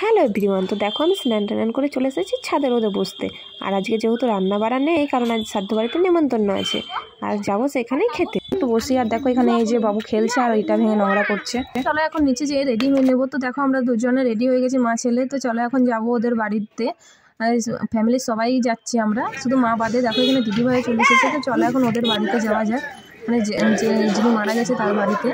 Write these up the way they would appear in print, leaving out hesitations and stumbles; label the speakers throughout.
Speaker 1: Hello everyone, তো দেখো আমি স্নান টান করে চলে এসেছি ছাদের রোদে বসতে। আর আজকে যেহেতু রান্না বাড়া নেই, কারণ আজ শ্রাদ্ধ বাড়িতে নেমন্তন্ন আছে, আর যাবো সেখানেই খেতে। একটু বসি, আর দেখো এখানে এই যে বাবু খেলছে আর এটা ভেঙে নোংরা করছে। চলো এখন নিচে যেয়ে রেডি হয়ে নেবো। তো দেখো আমরা দুজনে রেডি হয়ে গেছি, মা ছেলে। তো চলো এখন যাবো ওদের বাড়িতে। ফ্যামিলির সবাই যাচ্ছি আমরা, শুধু মা বাদে। দেখো এখানে দিদি ভাই চলে এসেছে। তো চলো এখন ওদের বাড়িতে যাওয়া যায়, মানে যিনি মারা গেছে তার বাড়িতে।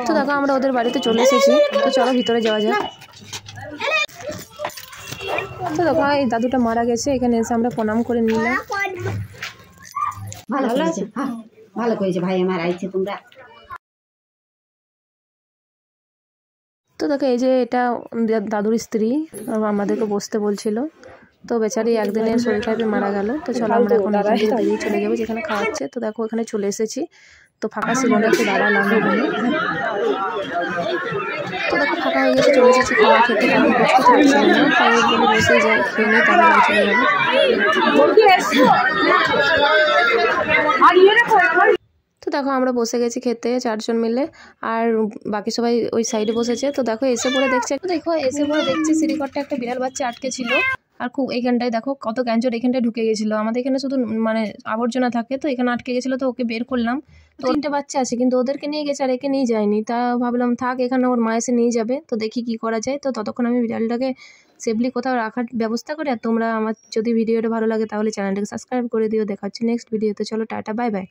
Speaker 1: তো দেখো আমরা ওদের বাড়িতে চলে এসেছি। তো চলো ভিতরে যাওয়া যায়। তো দেখো এই দাদুটা মারা গেছে, এখানে এসে আমরা প্রণাম করে নিলাম।
Speaker 2: ভালো করেছে, ভালো করেছে ভাই আমার আইছে তোমরা।
Speaker 1: তো দেখো এই যে এটা দাদুর স্ত্রী আমাদেরকে বসতে বলছিল। তো বেচারি একদিনের শরীর খারাপে মারা গেল। তো চলো আমরা এখন বেরিয়ে চলে যাবো যেখানে খাওয়াচ্ছে। তো দেখো এখানে চলে এসেছি। তো ফাঁকা ছিল না, একটু দাঁড়ালাম এখানে। তো দেখো ফাঁকা হয়ে গেছে, চলে এসেছি খাওয়া খেতে। কারণ বসতে থাকছিল না, তাই বলে বসে যাই, খেয়ে নিই, তারপরে বাড়ি চলে যাবো। তো দেখো আমরা বসে গেছি খেতে 4 জন মিলে, আর বাকি সবাই ওই সাইডে বসেছে। তো দেখো এসে পড়ে দেখছি সিঁড়িঘরটা একটা বিড়াল বাচ্চা আটকে ছিল। আর খুব এইখানটায় দেখো কত ক্যাঞ্চর এখানটায় ঢুকে গেছিলো। আমাদের এখানে শুধু মানে আবর্জনা থাকে, তো এখানে আটকে গেছিলো। তো ওকে বের করলাম। তো 3টে বাচ্চা আছে, কিন্তু ওদেরকে নিয়ে গেছে আর একে নিয়ে যায়নি। তা ভাবলাম থাক, এখানে ওর মা এসে নিয়ে যাবে। তো দেখি কি করা যায়। তো ততক্ষণ আমি বিড়ালটাকে সেফলি কোথাও রাখার ব্যবস্থা করি। আর তোমরা আমার যদি ভিডিওটা ভালো লাগে তাহলে চ্যানেলটাকে সাবস্ক্রাইব করে দিও। দেখা হচ্ছে নেক্সট ভিডিওতে। চলো টাটা, বাই বাই।